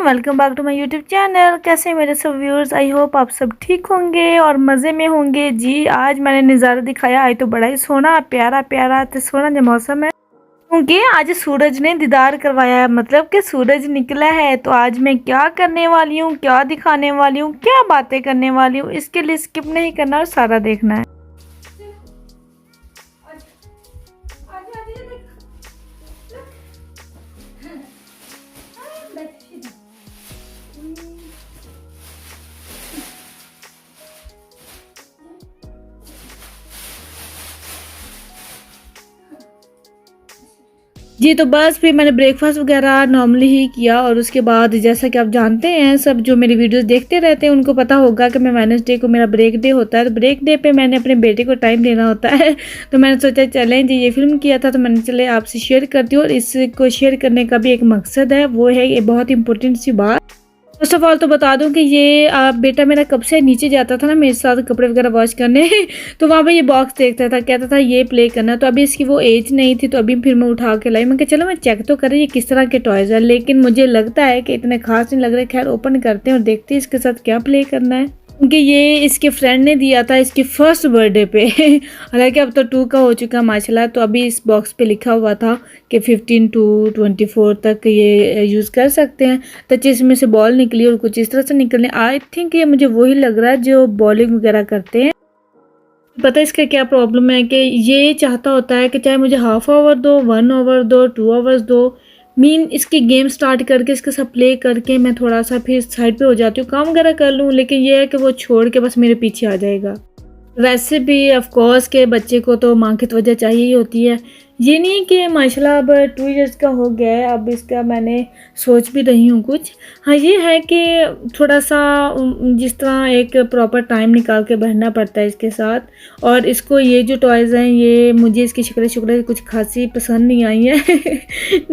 Welcome back to my YouTube channel. कैसे हैं मेरे सब व्यूअर्स? आई होप आप सब ठीक होंगे और मज़े में होंगे। जी आज मैंने नज़ारा दिखाया, आज तो बड़ा ही सोना प्यारा प्यारा तो सोना जो मौसम है, क्योंकि आज सूरज ने दीदार करवाया है, मतलब कि सूरज निकला है। तो आज मैं क्या करने वाली हूँ, क्या दिखाने वाली हूँ, क्या बातें करने वाली हूँ, इसके लिए स्किप नहीं करना और सारा देखना है। जी तो बस फिर मैंने ब्रेकफास्ट वगैरह नॉर्मली ही किया और उसके बाद जैसा कि आप जानते हैं, सब जो मेरी वीडियोस देखते रहते हैं उनको पता होगा कि मैं वेडनेसडे को मेरा ब्रेक डे होता है। तो ब्रेक डे पे मैंने अपने बेटे को टाइम देना होता है। तो मैंने सोचा चलें जी, ये फिल्म किया था तो मैंने चले आपसे शेयर करती हूँ। और इसको शेयर करने का भी एक मकसद है, वो है ये बहुत इंपॉर्टेंट सी बात। फर्स्ट ऑफ ऑल तो बता दूं कि ये बेटा मेरा कब से नीचे जाता था ना मेरे साथ कपड़े वगैरह वॉश करने तो वहाँ पे ये बॉक्स देखता था, कहता था ये प्ले करना। तो अभी इसकी वो एज नहीं थी, तो अभी फिर मैं उठा के लाई। मैं कहा चलो मैं चेक तो करें ये किस तरह के टॉयज़ है, लेकिन मुझे लगता है कि इतने खास नहीं लग रहे। खैर ओपन करते हैं और देखते हैं इसके साथ क्या प्ले करना है, क्योंकि ये इसके फ्रेंड ने दिया था इसकी फर्स्ट बर्थडे पे। हालांकि अब तो 2 का हो चुका माशाल्लाह। तो अभी इस बॉक्स पे लिखा हुआ था कि 15 to 24 तक ये यूज़ कर सकते हैं। तो इसमें से बॉल निकली और कुछ इस तरह से निकलने। आई थिंक ये मुझे वही लग रहा है जो बॉलिंग वगैरह करते हैं। पता है इसका क्या प्रॉब्लम है कि ये चाहता होता है कि चाहे मुझे हाफ आवर दो, 1 आवर दो, 2 आवर्स दो, इसकी गेम स्टार्ट करके इसके साथ प्ले करके मैं थोड़ा सा फिर साइड पे हो जाती हूँ, काम वगैरह कर लूँ, लेकिन ये है कि वो छोड़ के बस मेरे पीछे आ जाएगा। वैसे भी ऑफ कोर्स के बच्चे को तो माँ की वजह चाहिए ही होती है। ये नहीं कि माशाल्लाह अब 2 इयर्स का हो गया है, अब इसका मैंने सोच भी रही हूँ कुछ। हाँ ये है कि थोड़ा सा जिस तरह एक प्रॉपर टाइम निकाल के बैठना पड़ता है इसके साथ। और इसको ये जो टॉयज़ हैं ये मुझे इसकी शक्लें कुछ खासी पसंद नहीं आई है।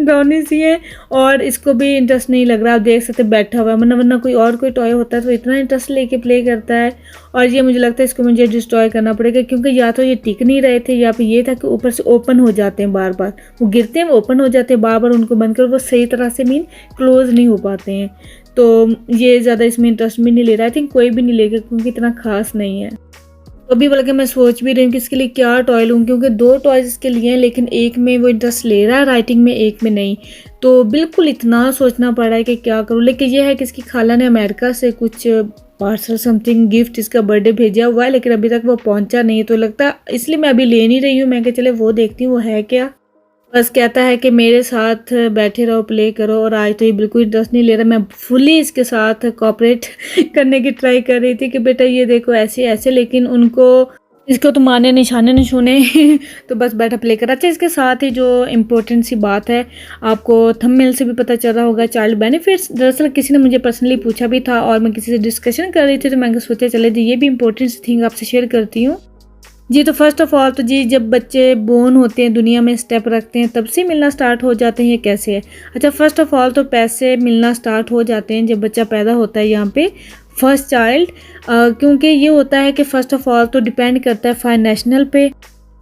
डॉनी सी है और इसको भी इंटरेस्ट नहीं लग रहा। आप देख सकते बैठा हुआ है, वरना कोई और कोई टॉय होता है तो इतना इंटरेस्ट लेके प्ले करता है। और ये मुझे लगता है इसको मुझे डिस्ट्रॉय करना पड़ेगा, क्योंकि या तो ये टिक नहीं रहे थे या फिर ये था कि ऊपर से ओपन हो जाते हैं बार बार, वो गिरते हैं वो ओपन हो जाते हैं बार बार, उनको बंद कर वो सही तरह से क्लोज नहीं हो पाते हैं। तो ये ज़्यादा इसमें इंटरेस्ट भी नहीं ले रहा। आई थिंक कोई भी नहीं लेगा क्योंकि इतना खास नहीं है। तो अभी बल्कि मैं सोच भी रही हूँ कि इसके लिए क्या टॉय लूँ, क्योंकि 2 टॉयज़ इसके लिए हैं, लेकिन एक में वो इंटरेस्ट ले रहा है राइटिंग में, एक में नहीं। तो बिल्कुल इतना सोचना पड़ा है कि क्या करूँ। लेकिन यह है कि इसकी खाला ने अमेरिका से कुछ पार्सल समथिंग गिफ्ट इसका बर्थडे भेजा हुआ है, लेकिन अभी तक वो पहुंचा नहीं है। तो लगता है इसलिए मैं अभी ले नहीं रही हूँ। मैं चले वो देखती हूँ वो है क्या। बस कहता है कि मेरे साथ बैठे रहो, प्ले करो। और आज तो ये बिल्कुल इंटरेस्ट नहीं ले रहा। मैं फुली इसके साथ कोऑपरेट करने की ट्राई कर रही थी कि बेटा ये देखो ऐसे ऐसे, लेकिन इसको तो माने निशाने नहीं छूने। तो बस बैठा प्ले कर। अच्छा इसके साथ ही जो इम्पोर्टेंट सी बात है, आपको थंबनेल से भी पता चल रहा होगा, चाइल्ड बेनिफिट्स। दरअसल किसी ने मुझे पर्सनली पूछा भी था और मैं किसी से डिस्कशन कर रही थी, तो मैंने सोचा चले जी ये भी इम्पोर्टेंट सी थिंग आपसे शेयर करती हूँ। जी तो फर्स्ट ऑफ ऑल तो जी जब बच्चे बोर्न होते हैं, दुनिया में स्टेप रखते हैं, तब से मिलना स्टार्ट हो जाते हैं। ये कैसे है? अच्छा फर्स्ट ऑफ ऑल तो पैसे मिलना स्टार्ट हो जाते हैं जब बच्चा पैदा होता है, यहाँ पे फर्स्ट चाइल्ड। क्योंकि ये होता है कि फ़र्स्ट ऑफ ऑल तो डिपेंड करता है फाइनेंशियल पे,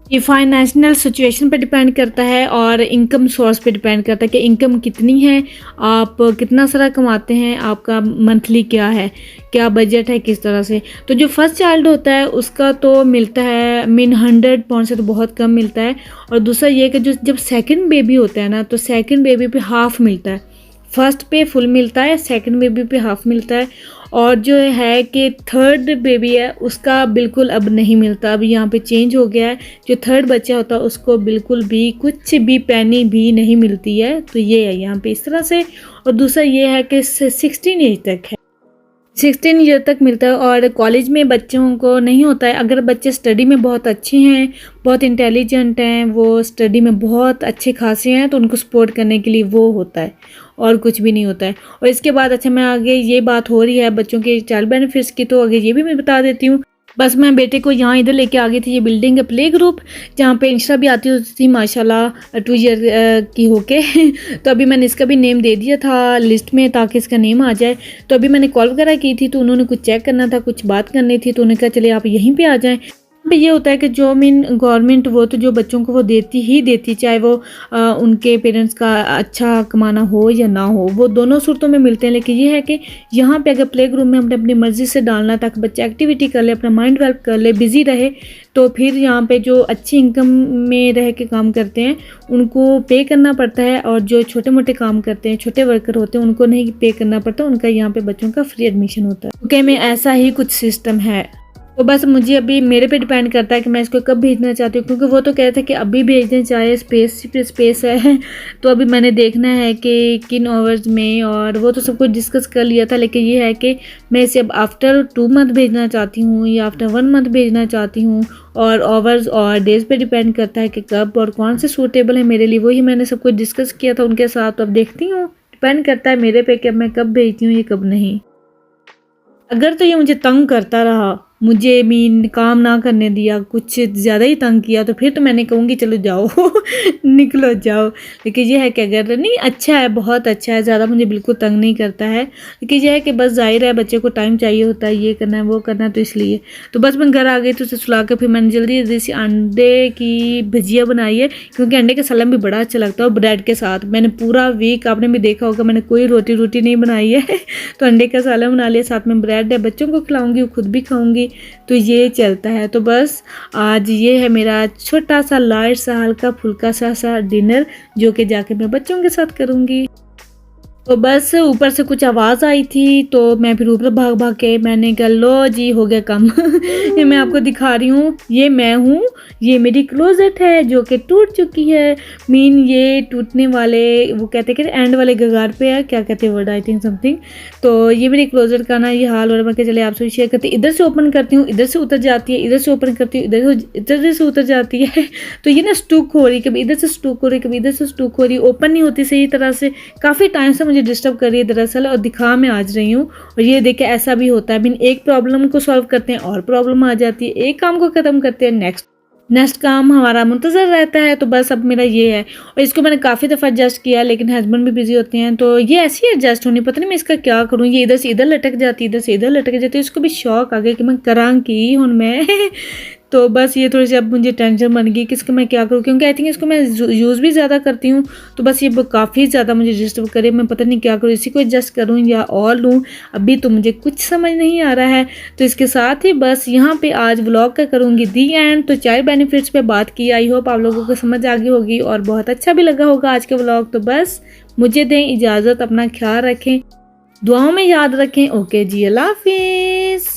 ये फाइनेंशियल सिचुएशन पे डिपेंड करता है और इनकम सोर्स पे डिपेंड करता है कि इनकम कितनी है, आप कितना सारा कमाते हैं, आपका मंथली क्या है, क्या बजट है, किस तरह से। तो जो फर्स्ट चाइल्ड होता है उसका तो मिलता है 100 पाउंड से तो बहुत कम मिलता है। और दूसरा ये कि जो जब सेकंड बेबी होता है ना, तो सेकंड बेबी पे हाफ मिलता है, फर्स्ट पे फुल मिलता है, सेकंड बेबी पे हाफ मिलता है। और जो है कि थर्ड बेबी है उसका बिल्कुल अब नहीं मिलता। अब यहाँ पे चेंज हो गया है, जो थर्ड बच्चा होता है उसको बिल्कुल भी कुछ भी पैनी भी नहीं मिलती है। तो ये है यहाँ पे इस तरह से। और दूसरा ये है कि 16 एज तक है, 16 ईयर तक मिलता है। और कॉलेज में बच्चों को नहीं होता है। अगर बच्चे स्टडी में बहुत अच्छे हैं, बहुत इंटेलिजेंट हैं, वो स्टडी में बहुत अच्छे खासे हैं, तो उनको सपोर्ट करने के लिए वो होता है और कुछ भी नहीं होता है। और इसके बाद अच्छा मैं आगे ये बात हो रही है बच्चों के चाइल्ड बेनिफिट्स की, तो आगे ये भी मैं बता देती हूँ। बस मैं बेटे को यहाँ इधर लेके आ गई थी, ये बिल्डिंग है प्ले ग्रुप, जहाँ पे इंस्टा भी आती होती थी माशाल्लाह 2 ईयर की होके। तो अभी मैंने इसका भी नेम दे दिया था लिस्ट में ताकि इसका नेम आ जाए। तो अभी मैंने कॉल वगैरह की थी, तो उन्होंने कुछ चेक करना था, कुछ बात करनी थी, तो उन्होंने कहा चलिए आप यहीं पे आ जाएं। पे ये होता है कि जो मीन गवर्नमेंट वो तो जो बच्चों को वो देती ही देती, चाहे वो उनके पेरेंट्स का अच्छा कमाना हो या ना हो, वो दोनों सूरतों में मिलते हैं। लेकिन ये है कि यहाँ पे अगर प्ले ग्रुप में हमने अपनी मर्ज़ी से डालना ताकि बच्चा एक्टिविटी कर ले, अपना माइंड डेवलप कर ले, बिज़ी रहे, तो फिर यहाँ पे जो अच्छी इनकम में रह के काम करते हैं उनको पे करना पड़ता है, और जो छोटे मोटे काम करते हैं, छोटे वर्कर होते हैं, उनको नहीं पे करना पड़ता, उनका यहाँ पे बच्चों का फ्री एडमिशन होता है। ओके, में ऐसा ही कुछ सिस्टम है। तो बस मुझे अभी मेरे पे डिपेंड करता है कि मैं इसको कब भेजना चाहती हूँ, क्योंकि वो तो कहते हैं कि अभी भेजने चाहिए, स्पेस है। तो अभी मैंने देखना है कि किन आवर्स में, और वो तो सब कुछ डिस्कस कर लिया था। लेकिन ये है कि मैं इसे अब आफ्टर 2 मंथ भेजना चाहती हूँ या आफ्टर 1 मंथ भेजना चाहती हूँ, और आवर्स और डेज पे डिपेंड करता है कि कब और कौन से सूटेबल है मेरे लिए। वही मैंने सब कुछ डिस्कस किया था उनके साथ। तो अब देखती हूँ, डिपेंड करता है मेरे पे कि मैं कब भेजती हूँ, ये कब नहीं। अगर तो ये मुझे तंग करता रहा, मुझे मीन काम ना करने दिया, कुछ ज़्यादा ही तंग किया, तो फिर तो मैंने कहूँगी चलो जाओ निकलो जाओ। लेकिन ये है कि अगर नहीं, अच्छा है, बहुत अच्छा है, ज़्यादा मुझे बिल्कुल तंग नहीं करता है। लेकिन ये है कि बस ज़ाहिर है बच्चे को टाइम चाहिए होता है, ये करना है वो करना है, तो इसलिए तो बस मैं घर आ गई तो उसे सुला कर फिर मैंने जल्दी जल्दी से अंडे की भजिया बनाई है, क्योंकि अंडे का सलाम भी बड़ा अच्छा लगता है ब्रेड के साथ। मैंने पूरा वीक, आपने भी देखा होगा, मैंने कोई रोटी नहीं बनाई है तो अंडे का सलाम बना लिया, साथ में ब्रेड है, बच्चों को खिलाऊंगी, खुद भी खाऊंगी, तो ये चलता है। तो बस आज ये है मेरा छोटा सा लाइट सा हल्का फुल्का सा डिनर, जो कि जाके मैं बच्चों के साथ करूँगी। तो बस ऊपर से कुछ आवाज़ आई थी, तो मैं फिर ऊपर भाग भाग के मैंने कहा लो जी हो गया कम ये मैं आपको दिखा रही हूँ, ये मैं हूँ, ये मेरी क्लोजेट है जो कि टूट चुकी है। मीन ये टूटने वाले, वो कहते हैं कि एंड वाले गगार पे है, क्या कहते हैं वर्ड, आई थिंक समथिंग। तो ये मेरी क्लोजेट का ना ये हाल, और मैं चले आपसे शेयर करती। इधर से ओपन करती हूँ, इधर से उतर जाती है, इधर से ओपन करती हूँ, इधर से उतर जाती है तो ये ना स्टूक हो रही, कभी इधर से स्टूक हो रही, कभी इधर से स्टूक हो रही, ओपन नहीं होती सही तरह से, काफ़ी टाइम से मुझे डिस्टर्ब कर रही है दरअसल, और दिखा मैं आज रही हूँ। और ये देखे ऐसा भी होता है, एक प्रॉब्लम को सॉल्व करते हैं और प्रॉब्लम आ जाती है, एक काम को खत्म करते हैं, नेक्स्ट काम हमारा मुंतजर रहता है। तो बस अब मेरा ये है, और इसको मैंने काफ़ी दफ़ा एडजस्ट किया, लेकिन हस्बैंड भी बिजी होते हैं, तो ये ऐसी एडजस्ट होनी, पता नहीं मैं इसका क्या करूँ। ये इधर से इधर लटक जाती है, इधर से इधर लटक जाती है, इसको भी शौक आ गया कि मैं करां की हूँ मैं तो बस ये थोड़ी सी अब मुझे टेंशन बन गई कि इसको मैं क्या करूँ, क्योंकि आई थिंक इसको मैं यूज़ भी ज़्यादा करती हूँ। तो बस ये काफ़ी ज़्यादा मुझे डिस्टर्ब करे, मैं पता नहीं क्या करूँ, इसी को एडजस्ट करूँ या और लूँ, अभी तो मुझे कुछ समझ नहीं आ रहा है। तो इसके साथ ही बस यहाँ पे आज व्लॉग का करूँगी दी एंड। तो चाइल्ड बेनिफिट्स पे बात की, आई होप आप लोगों को समझ आ गई होगी और बहुत अच्छा भी लगा होगा आज का व्लॉग। तो बस मुझे दें इजाज़त, अपना ख्याल रखें, दुआओं में याद रखें। ओके जी, अल्लाह हाफिज़।